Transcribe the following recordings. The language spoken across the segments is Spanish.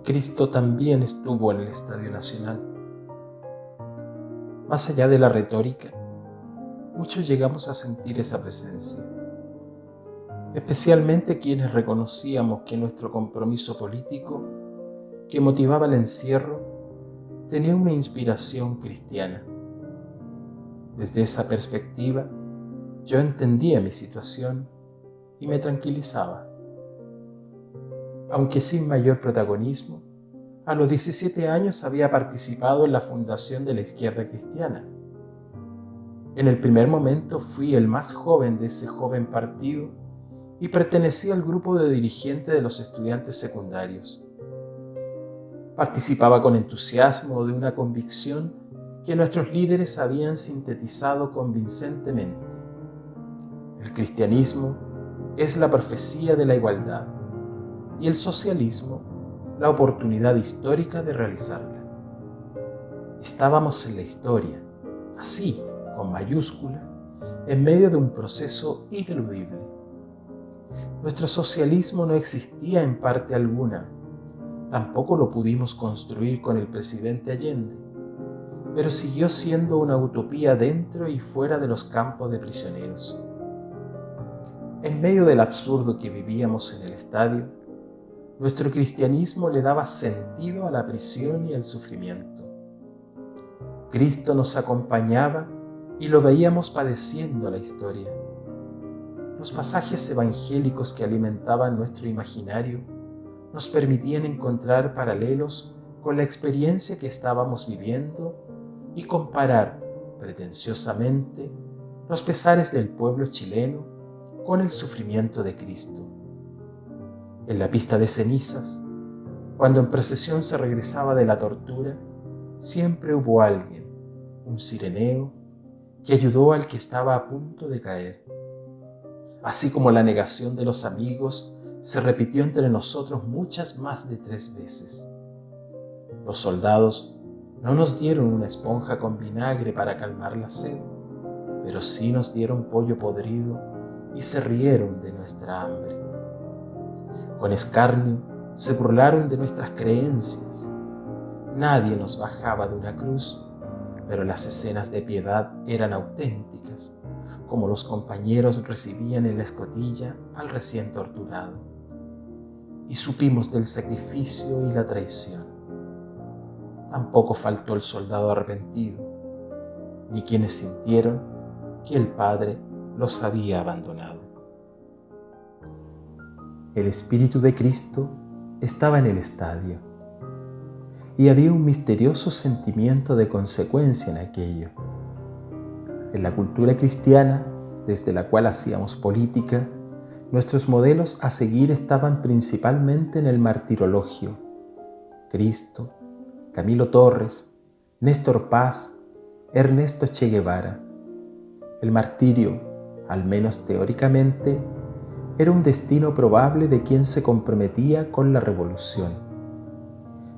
Cristo también estuvo en el Estadio Nacional. Más allá de la retórica, muchos llegamos a sentir esa presencia, especialmente quienes reconocíamos que nuestro compromiso político, que motivaba el encierro, tenía una inspiración cristiana. Desde esa perspectiva, yo entendía mi situación y me tranquilizaba. Aunque sin mayor protagonismo, a los 17 años había participado en la fundación de la Izquierda Cristiana. En el primer momento fui el más joven de ese joven partido y pertenecía al grupo de dirigentes de los estudiantes secundarios. Participaba con entusiasmo de una convicción que nuestros líderes habían sintetizado convincentemente. El cristianismo es la profecía de la igualdad y el socialismo la oportunidad histórica de realizarla. Estábamos en la historia, así, con mayúscula, en medio de un proceso ineludible. Nuestro socialismo no existía en parte alguna, tampoco lo pudimos construir con el presidente Allende, pero siguió siendo una utopía dentro y fuera de los campos de prisioneros. En medio del absurdo que vivíamos en el estadio, nuestro cristianismo le daba sentido a la prisión y al sufrimiento. Cristo nos acompañaba y lo veíamos padeciendo la historia. Los pasajes evangélicos que alimentaban nuestro imaginario nos permitían encontrar paralelos con la experiencia que estábamos viviendo y comparar pretenciosamente los pesares del pueblo chileno con el sufrimiento de Cristo. En la pista de cenizas, cuando en procesión se regresaba de la tortura, siempre hubo alguien, un cireneo, que ayudó al que estaba a punto de caer. Así como la negación de los amigos se repitió entre nosotros muchas más de 3 veces. Los soldados no nos dieron una esponja con vinagre para calmar la sed, pero sí nos dieron pollo podrido y se rieron de nuestra hambre. Con escarnio se burlaron de nuestras creencias. Nadie nos bajaba de una cruz, pero las escenas de piedad eran auténticas, como los compañeros recibían en la escotilla al recién torturado. Y supimos del sacrificio y la traición. Tampoco faltó el soldado arrepentido, ni quienes sintieron que el Padre los había abandonado. El Espíritu de Cristo estaba en el estadio y había un misterioso sentimiento de consecuencia en aquello. En la cultura cristiana, desde la cual hacíamos política, nuestros modelos a seguir estaban principalmente en el martirologio. Cristo, Camilo Torres, Néstor Paz, Ernesto Che Guevara. El martirio, al menos teóricamente, era un destino probable de quien se comprometía con la revolución.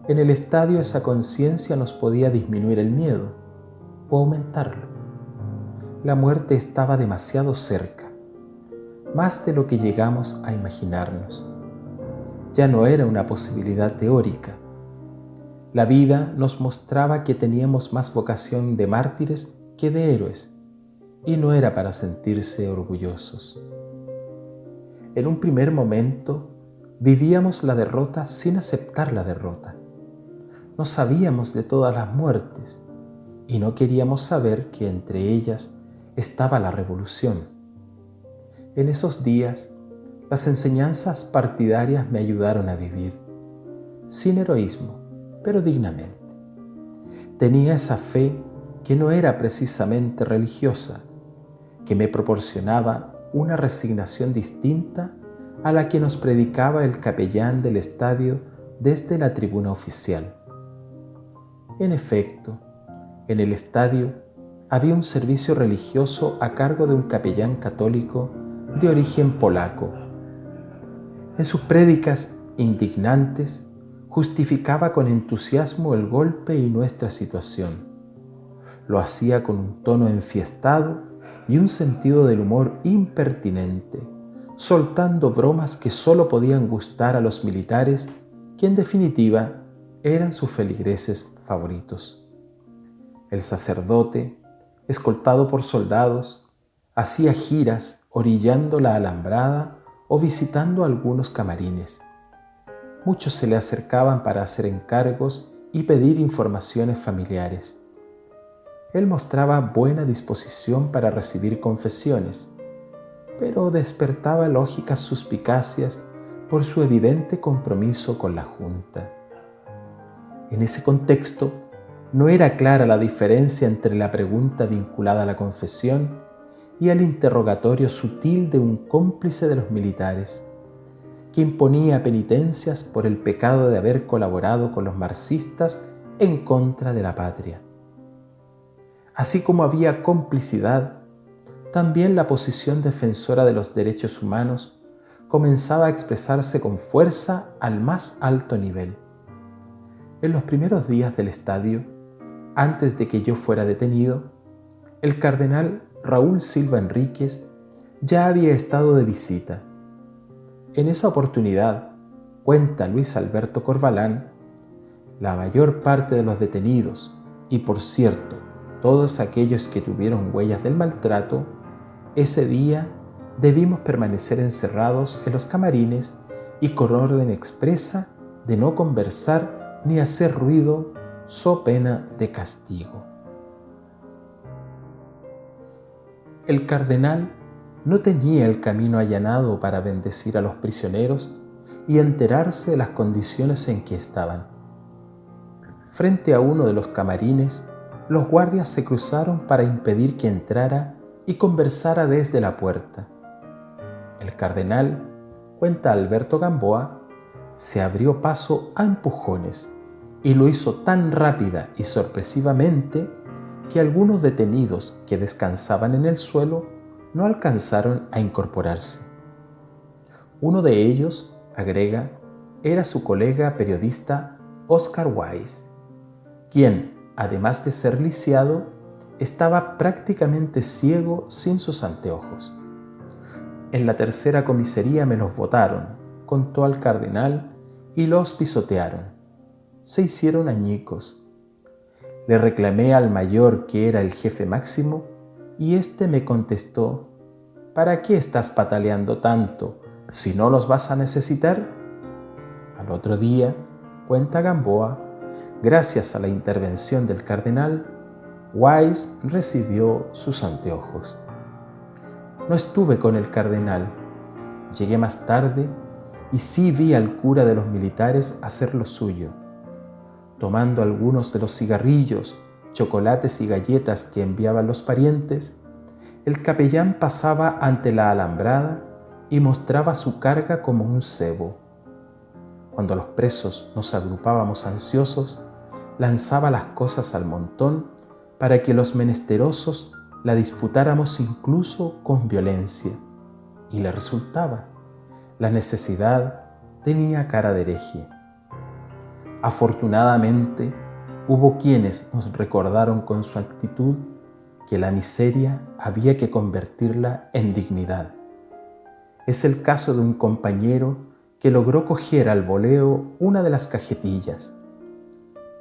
En el estadio esa conciencia nos podía disminuir el miedo o aumentarlo. La muerte estaba demasiado cerca, más de lo que llegamos a imaginarnos. Ya no era una posibilidad teórica. La vida nos mostraba que teníamos más vocación de mártires que de héroes, y no era para sentirse orgullosos. En un primer momento, vivíamos la derrota sin aceptar la derrota. No sabíamos de todas las muertes y no queríamos saber que entre ellas estaba la revolución. En esos días, las enseñanzas partidarias me ayudaron a vivir, sin heroísmo, pero dignamente. Tenía esa fe que no era precisamente religiosa, que me proporcionaba una resignación distinta a la que nos predicaba el capellán del estadio desde la tribuna oficial. En efecto, en el estadio había un servicio religioso a cargo de un capellán católico de origen polaco. En sus prédicas indignantes justificaba con entusiasmo el golpe y nuestra situación. Lo hacía con un tono enfiestado y un sentido del humor impertinente, soltando bromas que solo podían gustar a los militares, que en definitiva eran sus feligreses favoritos. El sacerdote, escoltado por soldados, hacía giras orillando la alambrada o visitando algunos camarines. Muchos se le acercaban para hacer encargos y pedir informaciones familiares. Él mostraba buena disposición para recibir confesiones, pero despertaba lógicas suspicacias por su evidente compromiso con la Junta. En ese contexto, no era clara la diferencia entre la pregunta vinculada a la confesión y el interrogatorio sutil de un cómplice de los militares, que imponía penitencias por el pecado de haber colaborado con los marxistas en contra de la patria. Así como había complicidad, también la posición defensora de los derechos humanos comenzaba a expresarse con fuerza al más alto nivel. En los primeros días del estadio, antes de que yo fuera detenido, el cardenal Raúl Silva Enríquez ya había estado de visita. En esa oportunidad, cuenta Luis Alberto Corvalán, la mayor parte de los detenidos, y por cierto, todos aquellos que tuvieron huellas del maltrato, ese día debimos permanecer encerrados en los camarines y con orden expresa de no conversar ni hacer ruido, so pena de castigo. El cardenal no tenía el camino allanado para bendecir a los prisioneros y enterarse de las condiciones en que estaban. Frente a uno de los camarines, los guardias se cruzaron para impedir que entrara y conversara desde la puerta. El cardenal, cuenta Alberto Gamboa, se abrió paso a empujones y lo hizo tan rápida y sorpresivamente que algunos detenidos que descansaban en el suelo no alcanzaron a incorporarse. Uno de ellos, agrega, era su colega periodista Oscar Wise, quien, además de ser lisiado, estaba prácticamente ciego sin sus anteojos. En la tercera comisaría me los botaron, contó al cardenal, y los pisotearon. Se hicieron añicos. Le reclamé al mayor, que era el jefe máximo, y éste me contestó: ¿para qué estás pataleando tanto si no los vas a necesitar? Al otro día, cuenta Gamboa, gracias a la intervención del cardenal, Wise recibió sus anteojos. No estuve con el cardenal. Llegué más tarde y sí vi al cura de los militares hacer lo suyo. Tomando algunos de los cigarrillos, chocolates y galletas que enviaban los parientes, el capellán pasaba ante la alambrada y mostraba su carga como un cebo. Cuando los presos nos agrupábamos ansiosos, lanzaba las cosas al montón para que los menesterosos la disputáramos incluso con violencia. Y le resultaba. La necesidad tenía cara de hereje. Afortunadamente, hubo quienes nos recordaron con su actitud que la miseria había que convertirla en dignidad. Es el caso de un compañero que logró coger al voleo una de las cajetillas.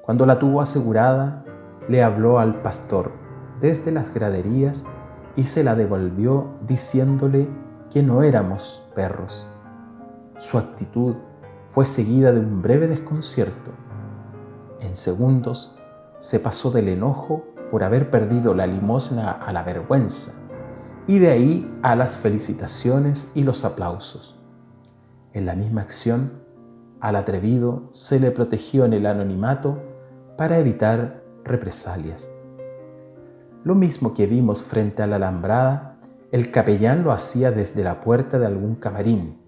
Cuando la tuvo asegurada, le habló al pastor desde las graderías y se la devolvió diciéndole que no éramos perros. Su actitud fue seguida de un breve desconcierto. En segundos se pasó del enojo por haber perdido la limosna a la vergüenza, y de ahí a las felicitaciones y los aplausos. En la misma acción, al atrevido se le protegió en el anonimato para evitar represalias. Lo mismo que vimos frente a la alambrada, el capellán lo hacía desde la puerta de algún camarín.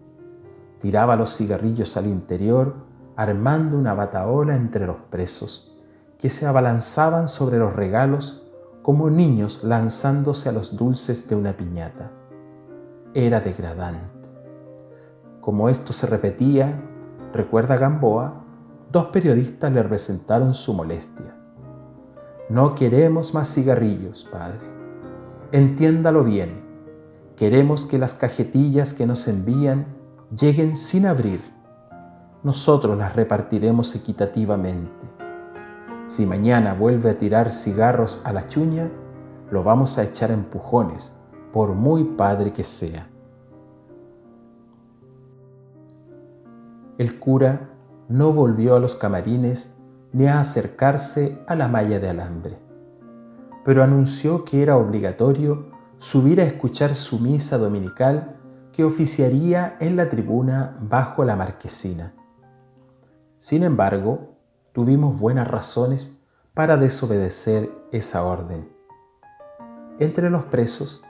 Tiraba los cigarrillos al interior, armando una batahola entre los presos, que se abalanzaban sobre los regalos como niños lanzándose a los dulces de una piñata. Era degradante. Como esto se repetía, recuerda Gamboa, dos periodistas le presentaron su molestia. No queremos más cigarrillos, padre. Entiéndalo bien. Queremos que las cajetillas que nos envían lleguen sin abrir. Nosotros las repartiremos equitativamente. Si mañana vuelve a tirar cigarros a la chuña, lo vamos a echar a empujones, por muy padre que sea. El cura no volvió a los camarines ni a acercarse a la malla de alambre, pero anunció que era obligatorio subir a escuchar su misa dominical que oficiaría en la tribuna bajo la marquesina. Sin embargo, tuvimos buenas razones para desobedecer esa orden. Entre los presos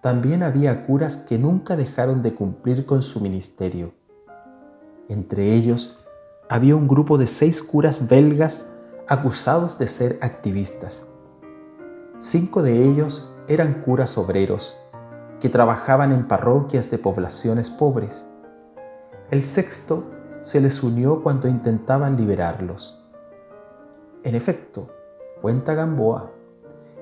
también había curas que nunca dejaron de cumplir con su ministerio. Entre ellos había un grupo de 6 curas belgas acusados de ser activistas. 5 de ellos eran curas obreros que trabajaban en parroquias de poblaciones pobres. El 6º se les unió cuando intentaban liberarlos. En efecto, cuenta Gamboa,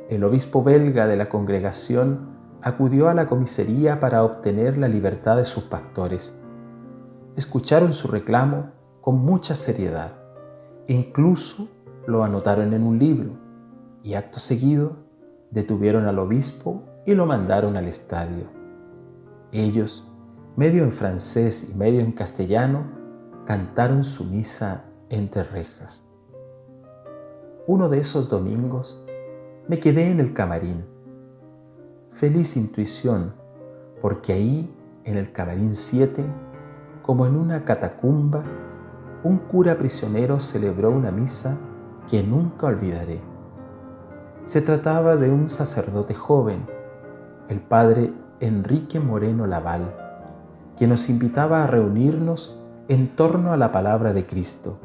el obispo belga de la congregación acudió a la comisaría para obtener la libertad de sus pastores. Escucharon su reclamo con mucha seriedad, incluso lo anotaron en un libro y acto seguido detuvieron al obispo y lo mandaron al estadio. Ellos, medio en francés y medio en castellano, cantaron su misa entre rejas. Uno de esos domingos me quedé en el camarín. Feliz intuición, porque ahí, en el camarín 7, como en una catacumba, un cura prisionero celebró una misa que nunca olvidaré. Se trataba de un sacerdote joven, el padre Enrique Moreno Laval, que nos invitaba a reunirnos en torno a la palabra de Cristo.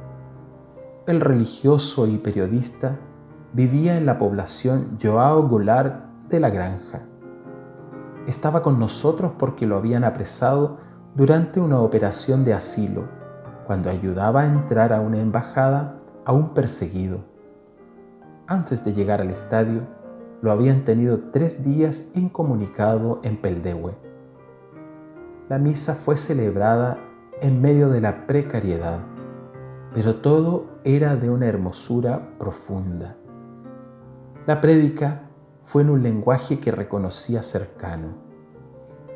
El religioso y periodista vivía en la población Joao Goulart de la Granja. Estaba con nosotros porque lo habían apresado durante una operación de asilo, cuando ayudaba a entrar a una embajada a un perseguido. Antes de llegar al estadio, lo habían tenido 3 días incomunicado en Peldehue. La misa fue celebrada en medio de la precariedad, pero todo era de una hermosura profunda. La prédica fue en un lenguaje que reconocía cercano.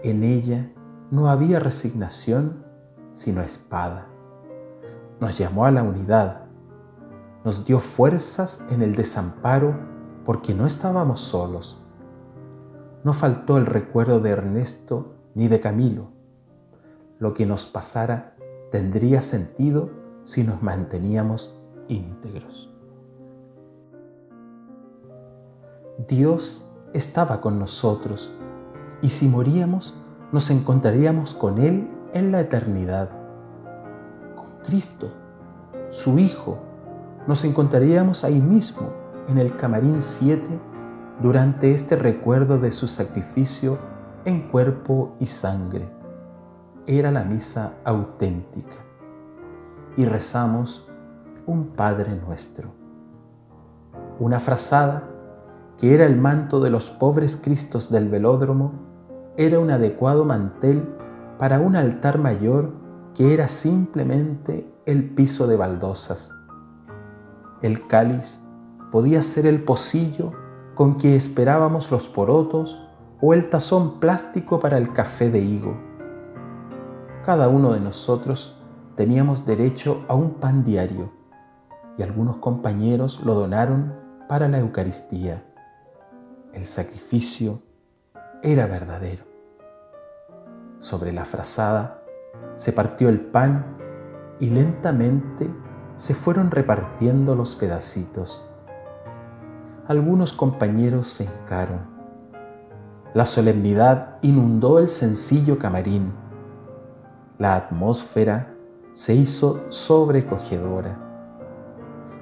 En ella no había resignación, sino espada. Nos llamó a la unidad, nos dio fuerzas en el desamparo porque no estábamos solos. No faltó el recuerdo de Ernesto ni de Camilo. Lo que nos pasara tendría sentido si nos manteníamos íntegros. Dios estaba con nosotros y si moríamos nos encontraríamos con Él en la eternidad. Con Cristo, su Hijo, nos encontraríamos ahí mismo en el camarín 7 durante este recuerdo de su sacrificio en cuerpo y sangre. Era la misa auténtica y rezamos un Padre Nuestro. Una frazada que era el manto de los pobres Cristos del velódromo era un adecuado mantel para un altar mayor que era simplemente el piso de baldosas. El cáliz podía ser el pocillo con que esperábamos los porotos o el tazón plástico para el café de higo. Cada uno de nosotros teníamos derecho a un pan diario y algunos compañeros lo donaron para la Eucaristía. El sacrificio era verdadero. Sobre la frazada se partió el pan y lentamente se fueron repartiendo los pedacitos. Algunos compañeros se hincaron. La solemnidad inundó el sencillo camarín. La atmósfera se hizo sobrecogedora.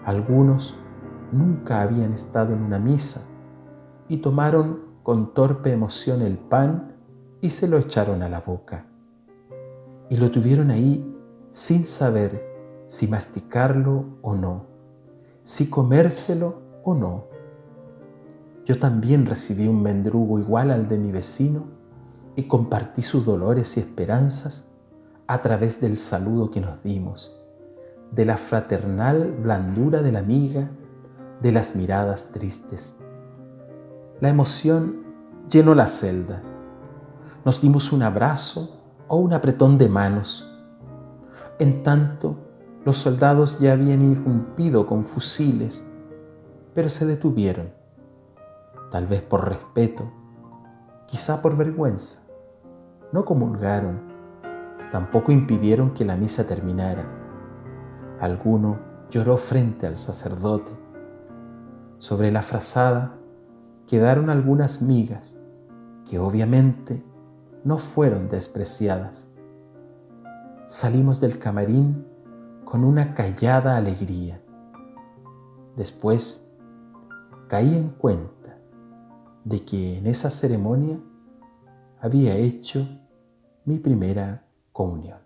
Algunos nunca habían estado en una misa y tomaron con torpe emoción el pan y se lo echaron a la boca. Y lo tuvieron ahí sin saber si masticarlo o no, si comérselo o no. Yo también recibí un mendrugo igual al de mi vecino y compartí sus dolores y esperanzas a través del saludo que nos dimos, de la fraternal blandura de la amiga, de las miradas tristes. La emoción llenó la celda. Nos dimos un abrazo o un apretón de manos. En tanto, los soldados ya habían irrumpido con fusiles, pero se detuvieron, tal vez por respeto, quizá por vergüenza. No comulgaron, tampoco impidieron que la misa terminara. Alguno lloró frente al sacerdote. Sobre la frazada quedaron algunas migas que obviamente no fueron despreciadas. Salimos del camarín con una callada alegría. Después caí en cuenta de que en esa ceremonia había hecho mi primera comunión.